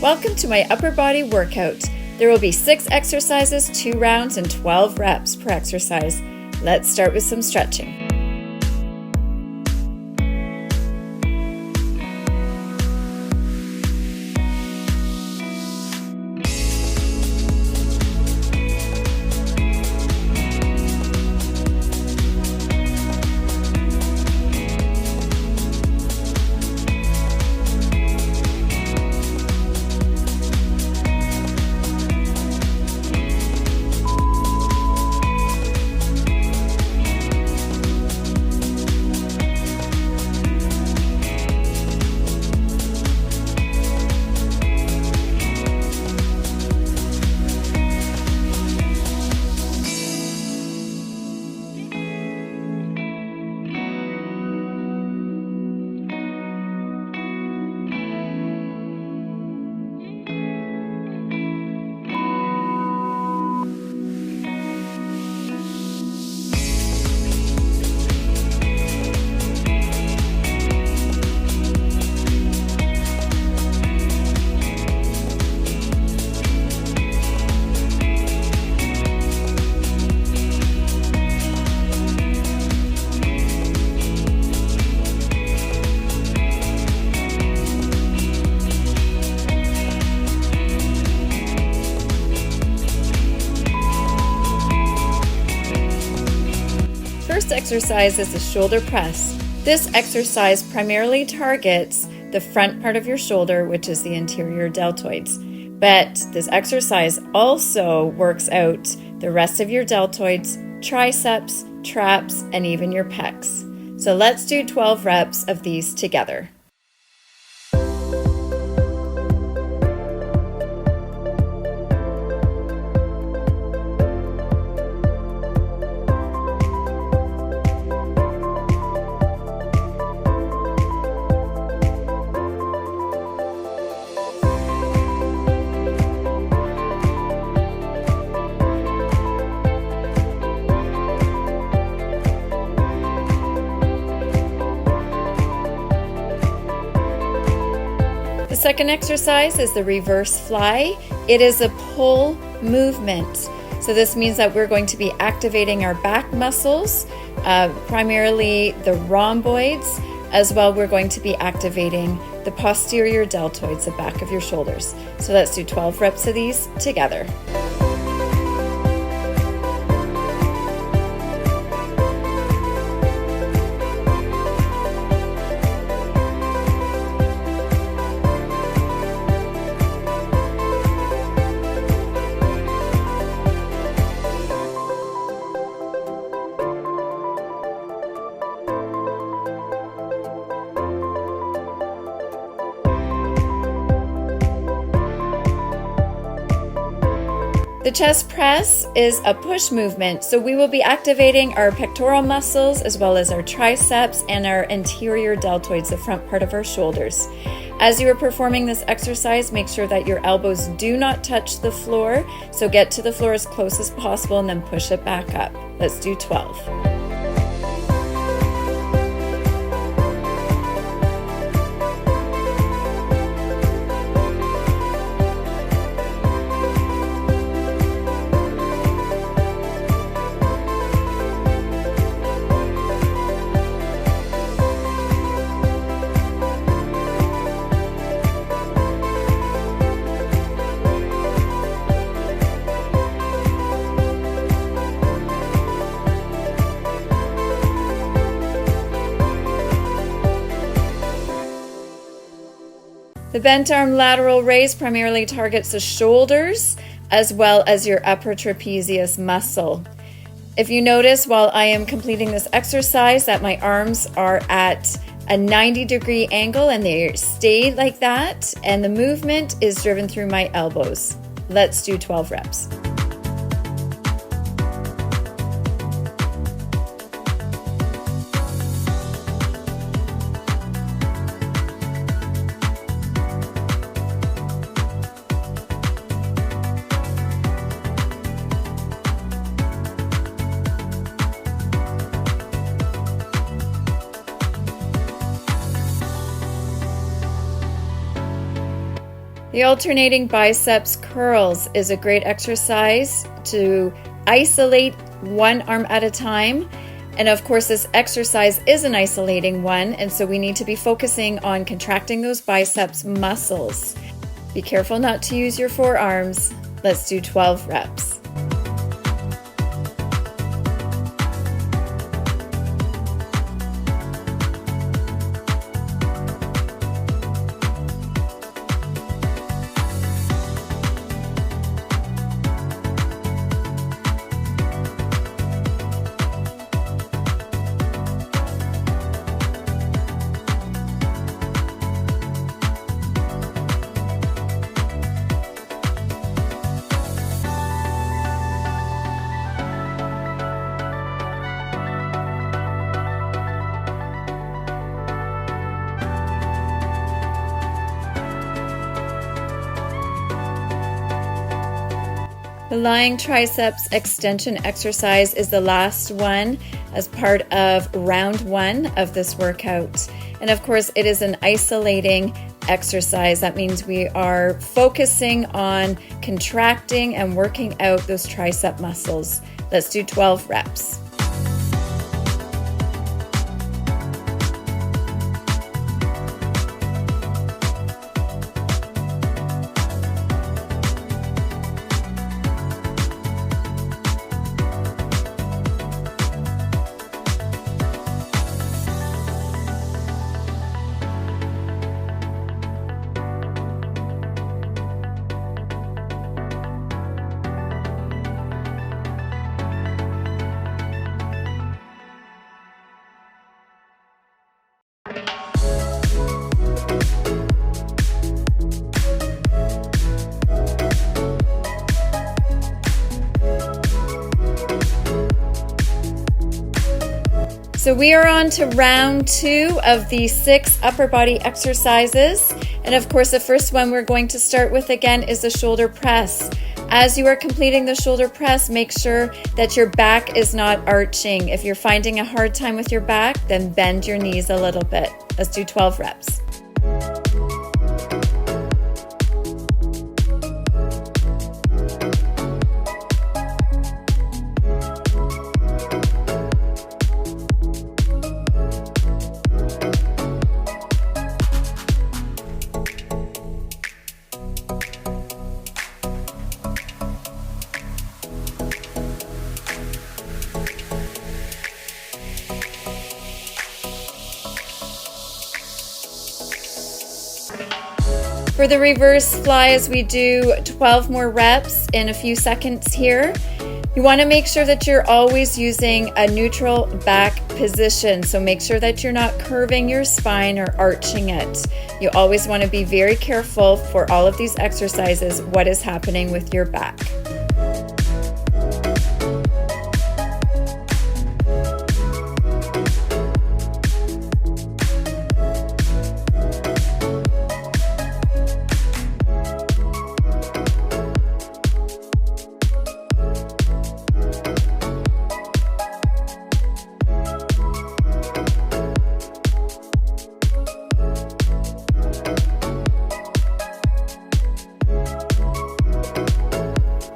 Welcome to my upper body workout. There will be 6 exercises, 2 rounds, and 12 reps per exercise. Let's start with some stretching. First exercise is the shoulder press. This exercise primarily targets the front part of your shoulder, which is the anterior deltoids. But this exercise also works out the rest of your deltoids, triceps, traps, and even your pecs. So let's do 12 reps of these together. The second exercise is the reverse fly. It is a pull movement. So this means that we're going to be activating our back muscles, primarily the rhomboids. As well, we're going to be activating the posterior deltoids, the back of your shoulders. So let's do 12 reps of these together. The chest press is a push movement, so we will be activating our pectoral muscles as well as our triceps and our anterior deltoids, the front part of our shoulders. As you are performing this exercise, make sure that your elbows do not touch the floor, so get to the floor as close as possible and then push it back up. Let's do 12. The bent arm lateral raise primarily targets the shoulders as well as your upper trapezius muscle. If you notice while I am completing this exercise that my arms are at a 90-degree angle and they stay like that, and the movement is driven through my elbows. Let's do 12 reps. The alternating biceps curls is a great exercise to isolate one arm at a time. And of course, this exercise is an isolating one, and so we need to be focusing on contracting those biceps muscles. Be careful not to use your forearms. Let's do 12 reps. The lying triceps extension exercise is the last one as part of round 1 of this workout. And of course, it is an isolating exercise. That means we are focusing on contracting and working out those tricep muscles. Let's do 12 reps. So we are on to round 2 of the 6 upper body exercises. And of course, the first one we're going to start with again is the shoulder press. As you are completing the shoulder press, make sure that your back is not arching. If you're finding a hard time with your back, then bend your knees a little bit. Let's do 12 reps. For the reverse flies, we do 12 more reps in a few seconds here. You want to make sure that you're always using a neutral back position. So make sure that you're not curving your spine or arching it. You always want to be very careful for all of these exercises, what is happening with your back.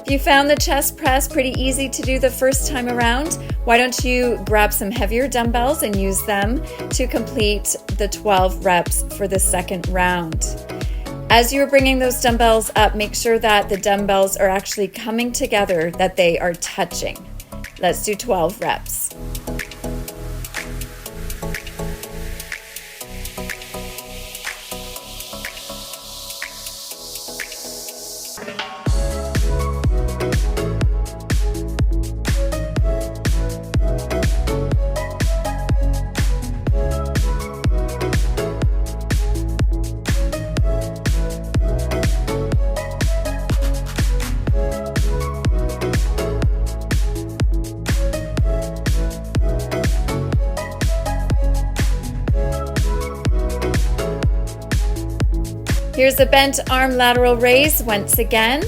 If you found the chest press pretty easy to do the first time around, why don't you grab some heavier dumbbells and use them to complete the 12 reps for the second round. As you're bringing those dumbbells up, make sure that the dumbbells are actually coming together, that they are touching. Let's do 12 reps. Here's the bent arm lateral raise once again.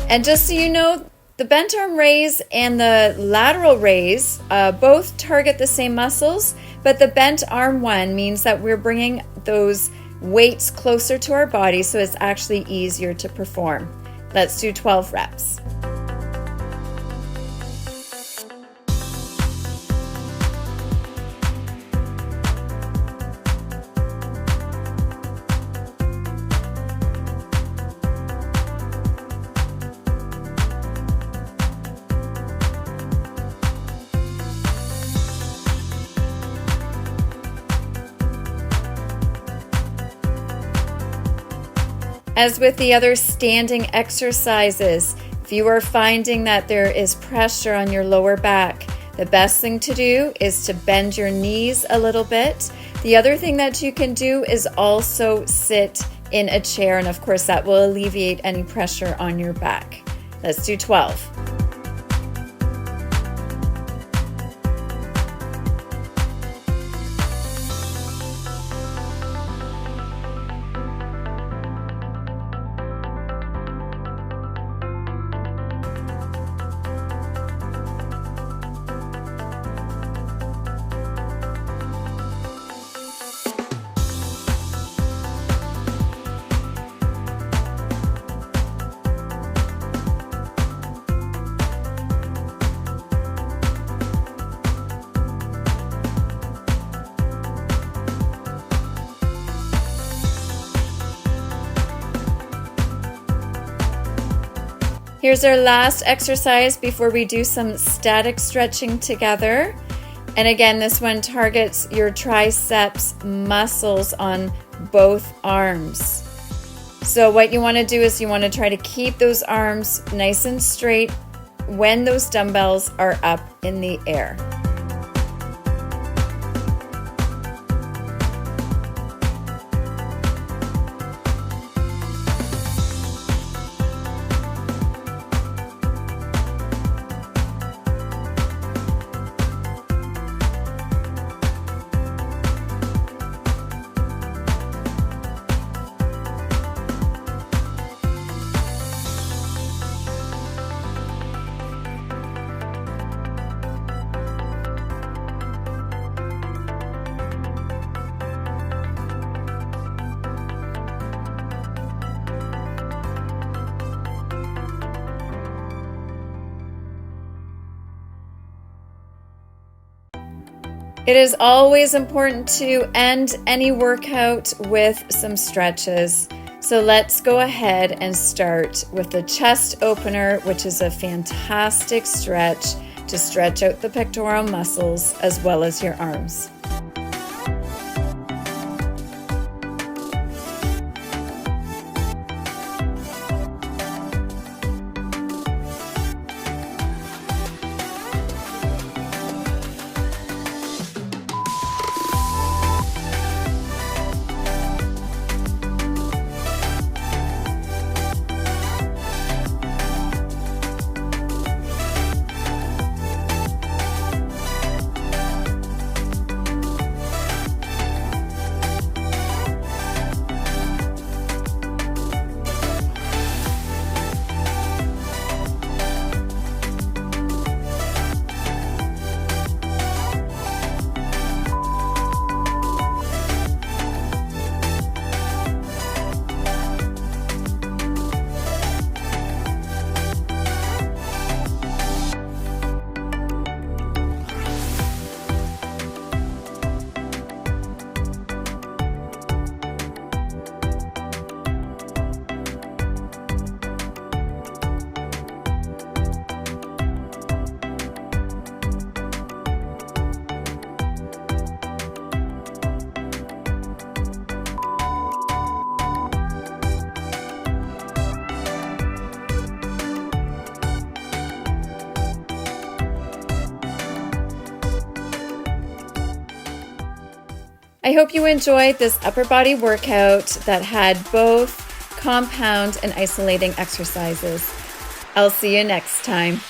And just so you know, the bent arm raise and the lateral raise both target the same muscles, but the bent arm one means that we're bringing those weights closer to our body so it's actually easier to perform. Let's do 12 reps. As with the other standing exercises, if you are finding that there is pressure on your lower back, the best thing to do is to bend your knees a little bit. The other thing that you can do is also sit in a chair, and of course that will alleviate any pressure on your back. Let's do 12. Here's our last exercise before we do some static stretching together. And again, this one targets your triceps muscles on both arms. So what you want to do is you want to try to keep those arms nice and straight when those dumbbells are up in the air. It is always important to end any workout with some stretches. So let's go ahead and start with the chest opener, which is a fantastic stretch to stretch out the pectoral muscles as well as your arms. I hope you enjoyed this upper body workout that had both compound and isolating exercises. I'll see you next time.